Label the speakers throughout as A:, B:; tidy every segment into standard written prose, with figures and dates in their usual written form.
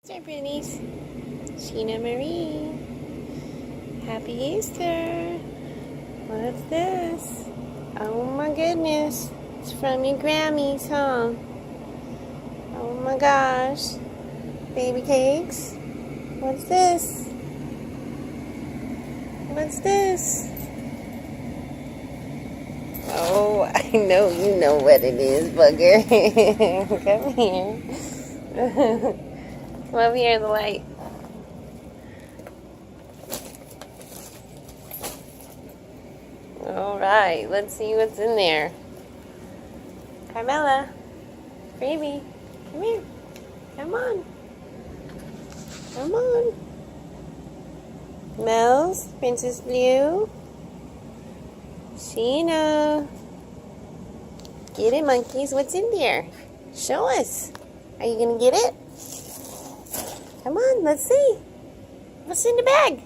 A: Easter Bunnies. Sheena Marie. Happy Easter. What's this? Oh my goodness. It's from your Grammys, huh? Oh my gosh. Baby cakes. What's this? What's this? Oh, I know you know what it is, bugger. Come here. Come over here, the light. Alright, let's see what's in there. Carmela, baby, come here. Come on. Come on. Mel's, Princess Blue. Sheena. Get it, monkeys. What's in there? Show us. Are you going to get it? Come on, let's see. What's in the bag?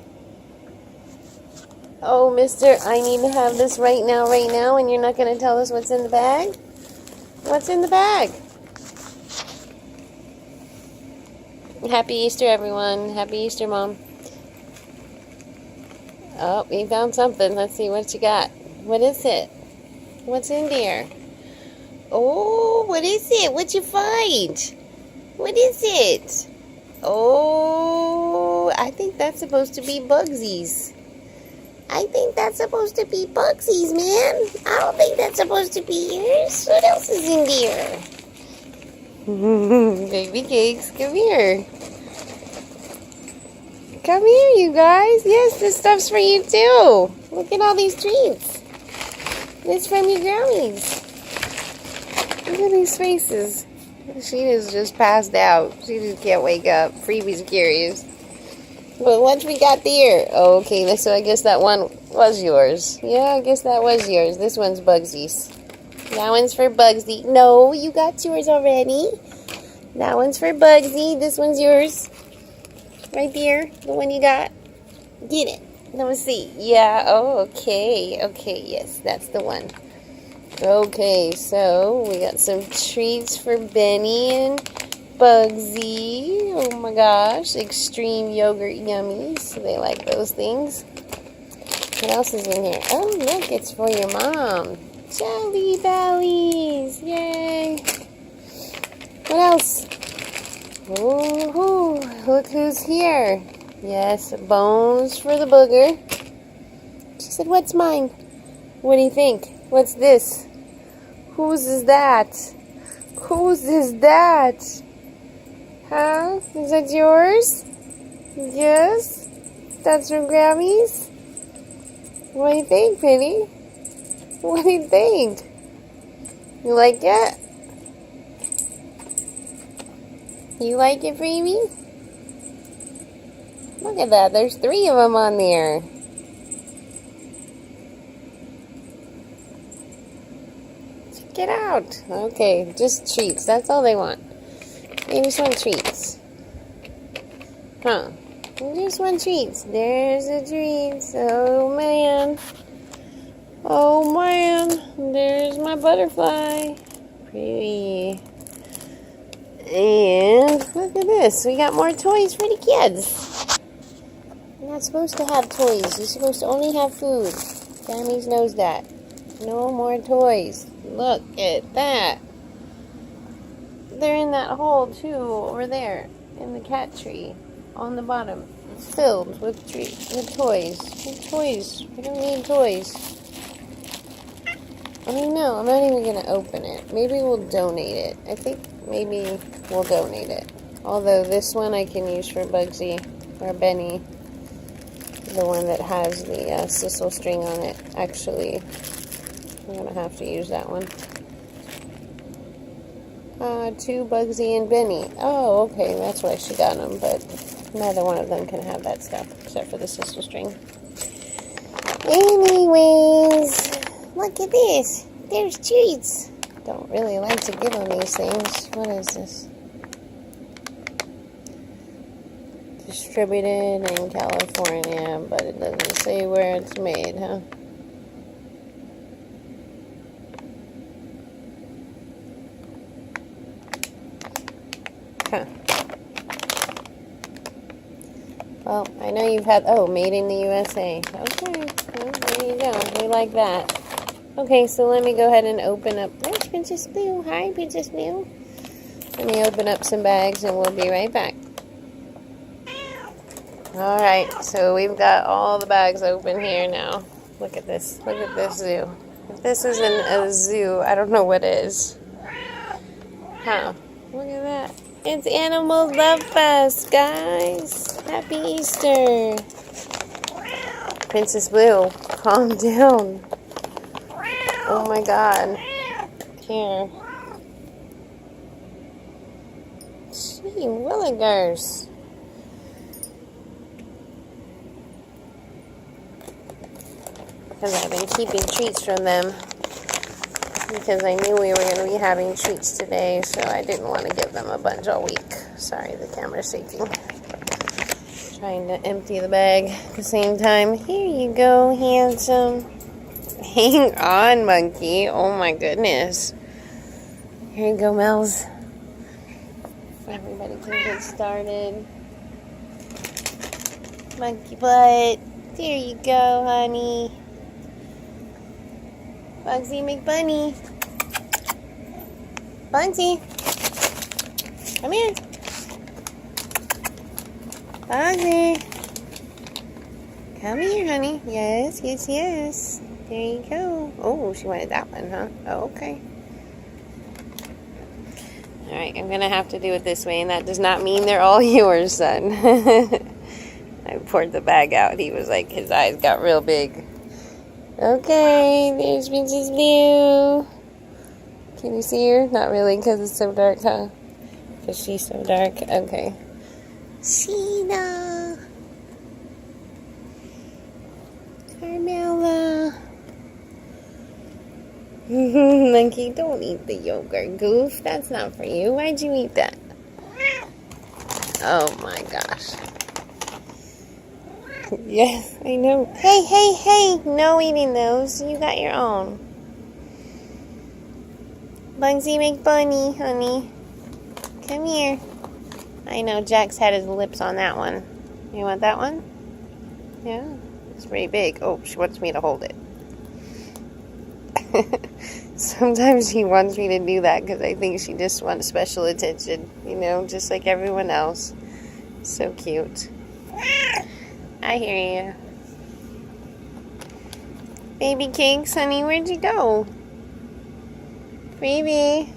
A: Oh, mister, I need to have this right now, and you're not going to tell us what's in the bag? What's in the bag? Happy Easter, everyone. Happy Easter, Mom. Oh, we found something. Let's see what you got. What is it? What's in there? Oh, what is it? What'd you find? What is it? Oh, I think that's supposed to be Bugsies. I think that's supposed to be Bugsies, man. I don't think that's supposed to be yours. What else is in there? Baby cakes, come here. Come here, you guys. Yes, this stuff's for you, too. Look at all these treats. It's from your Grammys. Look at these faces. She is just passed out. She just can't wake up. Freebie's curious. But what we got there? Okay, so I guess that one was yours. Yeah, I guess that was yours. This one's Bugsy's. That one's for Bugsy. No, you got yours already. That one's for Bugsy. This one's yours. Right there. The one you got. Get it. Let me see. Yeah, oh, okay. Okay, yes, that's the one. Okay, so we got some treats for Benny and Bugsy. Oh my gosh. Extreme yogurt yummies. They like those things. What else is in here? Oh, look, it's for your mom. Jelly bellies. Yay. What else? Ooh, look who's here. Yes, bones for the booger. She said, what's mine? What do you think? What's this? Whose is that? Whose is that? Huh? Is that yours? Yes? That's from Grammys? What do you think, Penny? What do you think? You like it? You like it, Freebie? Look at that. There's 3 of them on there. Check it out. Okay, just treats. That's all they want. They just want treats. Huh. They just want treats. There's the treats. Oh, man. Oh, man. There's my butterfly. Pretty. And look at this. We got more toys for the kids. You're not supposed to have toys. You're supposed to only have food. Grammys knows that. No more toys. Look at that. They're in that hole, too, over there. In the cat tree. On the bottom. It's filled with toys. With toys. We don't need toys. I don't know. I'm not even going to open it. Maybe we'll donate it. I think maybe we'll donate it. Although this one I can use for Bugsy or Benny. The one that has the sisal string on it. Actually, I'm going to have to use that one. 2 Bugsy and Benny. Oh, okay. That's why she got them. But neither one of them can have that stuff except for the sisal string. Anyways, look at this. There's treats. Don't really like to give them these things. What is this? Distributed in California, but it doesn't say where it's made, huh? Huh. Well, I know you've had, oh, made in the USA. Okay, well, there you go. We like that. Okay, so let me go ahead and open up. There's Princess Blue. Hi, Princess Blue. Let me open up some bags and we'll be right back. Alright, so we've got all the bags open here now. Look at this. Look at this zoo. If this isn't a zoo, I don't know what is. Huh. Look at that. It's Animal Love Fest, guys. Happy Easter. Princess Blue, calm down. Oh my god. Here. Gee willikers. Because I've been keeping treats from them. Because I knew we were going to be having treats today, so I didn't want to give them a bunch all week. Sorry, the camera's shaking. Trying to empty the bag at the same time. Here you go, handsome. Hang on, monkey. Oh my goodness. Here you go, Mel's. Everybody can get started. Monkey butt. There you go, honey. Bugsy McBunny. Bugsy. Come here. Bugsy. Come here, honey. Yes, yes, yes. There you go. Oh, she wanted that one, huh? Oh, okay. Alright, I'm going to have to do it this way, and that does not mean they're all yours, son. I poured the bag out. He was like, his eyes got real big. Okay, there's Princess Blue. Can you see her? Not really, because it's so dark, huh? Because she's so dark. Okay. Sheena. Carmela. Monkey, don't eat the yogurt, Goof. That's not for you. Why'd you eat that? Oh my gosh. Yes, I know. Hey, hey, hey! No eating those. You got your own. Bugsy McBunny, honey. Come here. I know, Jack's had his lips on that one. You want that one? Yeah, it's pretty big. Oh, she wants me to hold it. Sometimes she wants me to do that because I think she just wants special attention. You know, just like everyone else. So cute. I hear you. Baby Cakes, honey, where'd you go? Baby.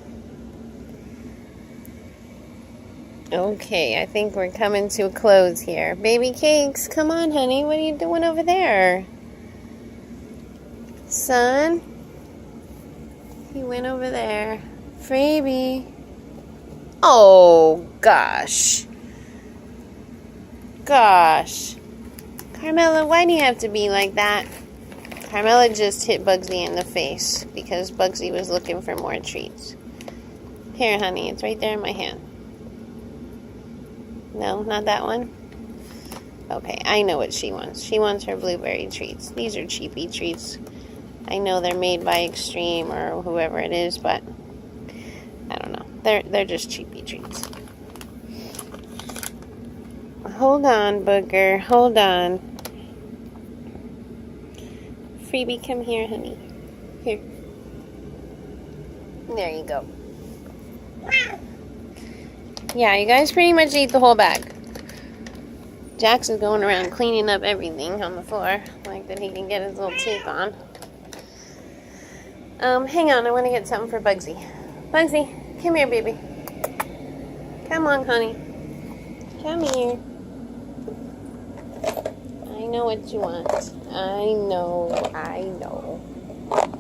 A: Okay, I think we're coming to a close here. Baby Cakes, come on, honey. What are you doing over there? Son? He went over there. Freebie. Oh, gosh. Gosh. Carmela, why do you have to be like that? Carmela just hit Bugsy in the face because Bugsy was looking for more treats. Here, honey, it's right there in my hand. No, not that one? Okay, I know what she wants. She wants her blueberry treats. These are cheapy treats. I know they're made by Extreme or whoever it is, but I don't know. They're just cheapy treats. Hold on, Booger. Hold on. Freebie, come here, honey. Here. There you go. Yeah, you guys pretty much ate the whole bag. Jax is going around cleaning up everything on the floor, like that he can get his little teeth on. Hang on, I want to get something for Bugsy. Bugsy, come here, baby. Come on, honey. Come here. I know what you want. I know.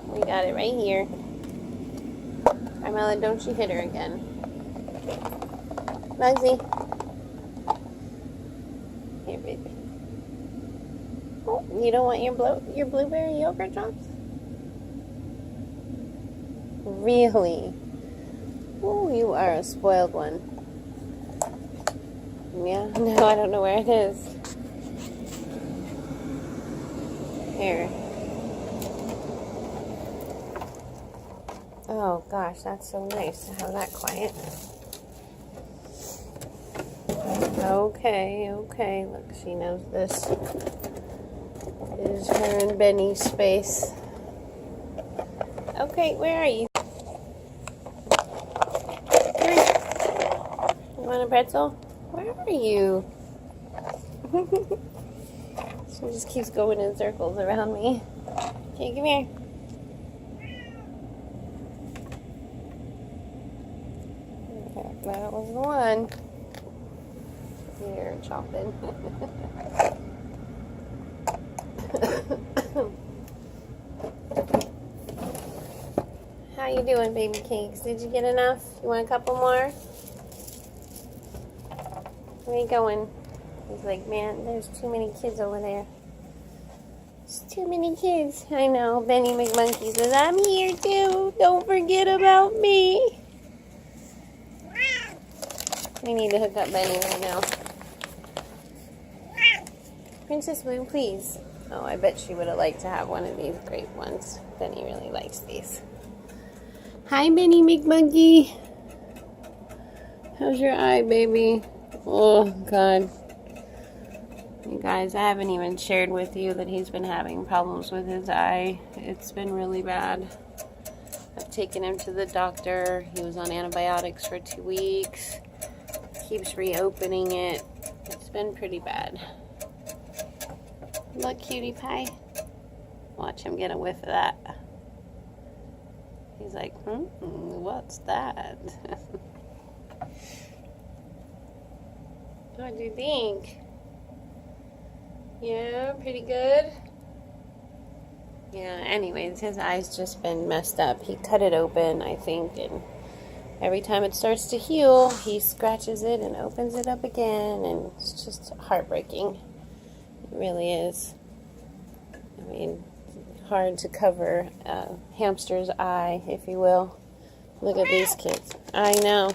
A: We got it right here. Carmela, don't you hit her again. Bugsy. Here, baby. Oh, you don't want your blueberry yogurt drops? Really? Oh, you are a spoiled one. Yeah, no, I don't know where it is. Here. Oh gosh, that's so nice to have that quiet. Okay, okay. Look, she knows this is her and Benny's space. Okay, where are you? You want a pretzel? Where are you? She just keeps going in circles around me. Okay, come here. Okay, that was the one. Here, chopping. How you doing, baby cakes? Did you get enough? You want a couple more? Where you going? He's like, man, there's too many kids over there. There's too many kids. I know. Benny McMonkey says, I'm here too. Don't forget about me. We need to hook up Benny right now. Princess Blue, please. Oh, I bet she would have liked to have one of these grape ones. Benny really likes these. Hi, Benny McMonkey. How's your eye, baby? Oh, God. You guys, I haven't even shared with you that he's been having problems with his eye. It's been really bad. I've taken him to the doctor. He was on antibiotics for 2 weeks. Keeps reopening it. It's been pretty bad. Look, cutie pie. Watch him get a whiff of that. He's like, what's that? What do you think? Yeah, pretty good. Yeah, anyways, his eye's just been messed up. He cut it open, I think, and every time it starts to heal, he scratches it and opens it up again, and it's just heartbreaking. It really is. I mean, hard to cover a hamster's eye, if you will. Look at these kids. I know.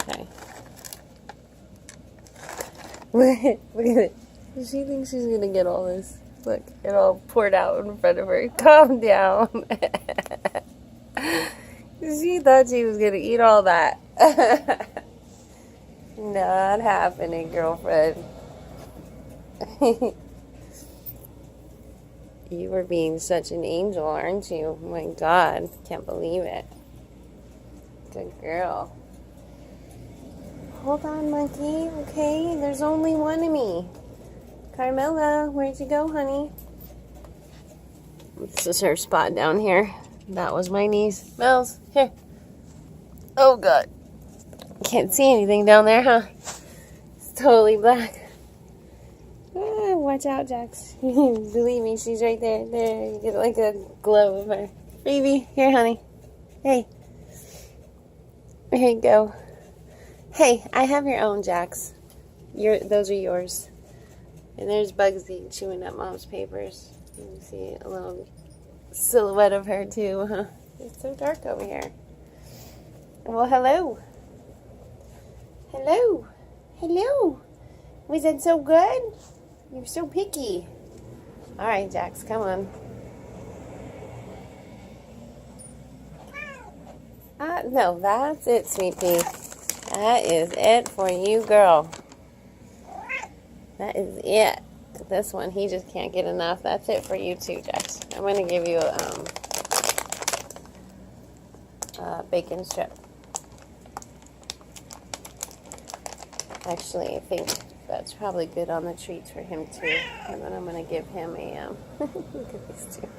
A: Okay. Look at it. She thinks she's going to get all this. Look, it all poured out in front of her. Calm down. She thought she was going to eat all that. Not happening, girlfriend. You were being such an angel, aren't you? Oh my God. Can't believe it. Good girl. Hold on, monkey. Okay, there's only one of me. Carmela, where'd you go, honey? This is her spot down here. That was my niece. Mel's, here. Oh, God. Can't see anything down there, huh? It's totally black. Ah, watch out, Jax. Believe me, she's right there. There, you get like a glow of her. Baby, here, honey. Hey. Here you go. Hey, I have your own, Jax. Those are yours. And there's Bugsy chewing up Mom's papers. You can see a little silhouette of her, too, huh? It's so dark over here. Well, hello. Hello. Hello. Was that so good? You're so picky. All right, Jax, come on. No, that's it, sweet pea. That is it for you, girl. That is it. This one, he just can't get enough. That's it for you too, Jax. I'm going to give you a bacon strip. Actually, I think that's probably good on the treats for him too. And then I'm going to give him a, look at these two.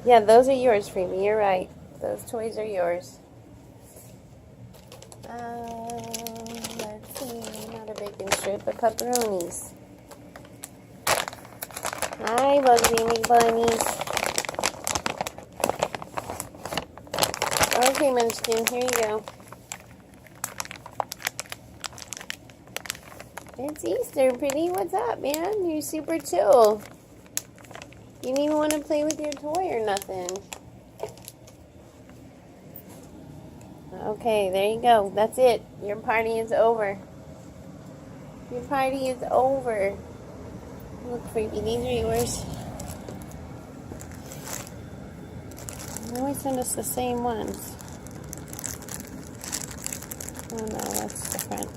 A: Yeah, those are yours, Freebie. You're right. Those toys are yours. Let's see. Not a bacon strip, but pepperonis. Hi, Bugsy McBunnies. Okay, Munchkin, here you go. It's Easter, pretty. What's up, man? You're super chill. You didn't even want to play with your toy or nothing. Okay, there you go. That's it. Your party is over. Your party is over. Look, Freebie, these are yours. They always send us the same ones. Oh no, that's different.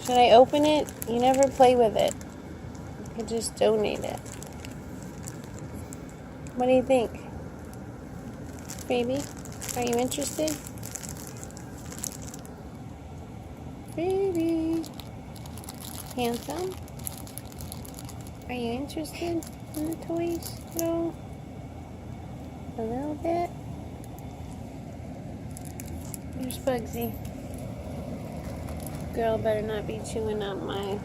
A: Should I open it? You never play with it. You could just donate it. What do you think? Baby, are you interested? Baby. Handsome? Are you interested in the toys? No? A little bit? Here's Bugsy. Girl better not be chewing on my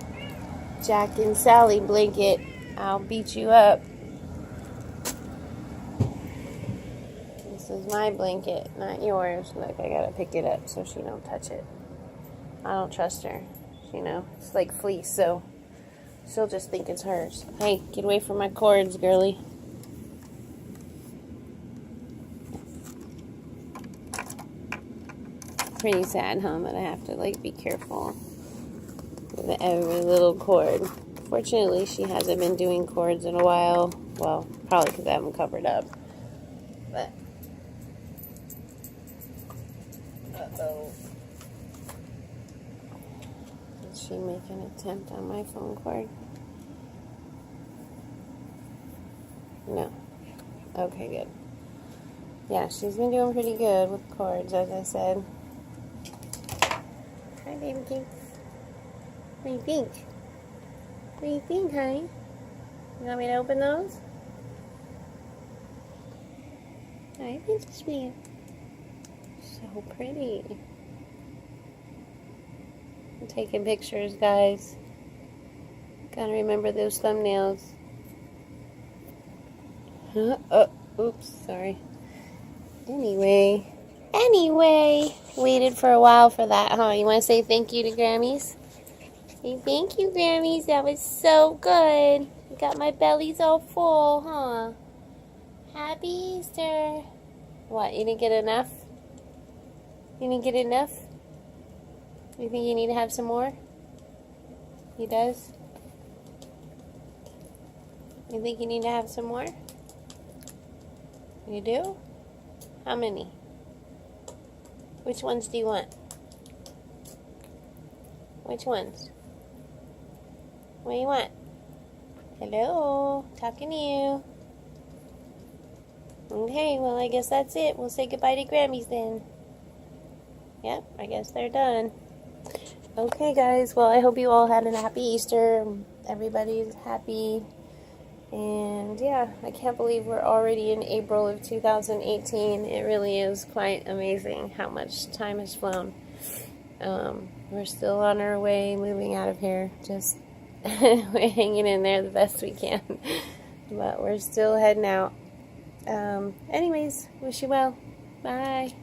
A: Jack and Sally blanket. I'll beat you up. This is my blanket, not yours. Look, I gotta pick it up so she don't touch it. I don't trust her. You know, it's like fleece, so she'll just think it's hers. Hey, get away from my cords, girly. Pretty sad, huh, that I have to, like, be careful with every little cord. Fortunately, she hasn't been doing cords in a while. Well, probably because I haven't covered up. But, uh-oh. Did she make an attempt on my phone cord? No. Okay, good. Yeah, she's been doing pretty good with cords, as I said. Hi, baby king. What do you think? What do you think, honey? You want me to open those? I think it's sweet. So pretty. I'm taking pictures, guys. Gotta remember those thumbnails. Oh, oops, sorry. Anyway, waited for a while for that, huh? You want to say thank you to Grammys? Say thank you, Grammys. That was so good. You got my bellies all full, huh? Happy Easter. What, you didn't get enough? You didn't get enough? You think you need to have some more? He does? You think you need to have some more? You do? How many? Which ones do you want? Which ones? What do you want? Hello? Talking to you. Okay, well, I guess that's it. We'll say goodbye to Grammys then. Yep, I guess they're done. Okay, guys. Well, I hope you all had a happy Easter. Everybody's happy. And yeah, I can't believe we're already in April of 2018. It really is quite amazing how much time has flown. We're still on our way, moving out of here. Just we're hanging in there the best we can. But we're still heading out. Anyways, wish you well. Bye.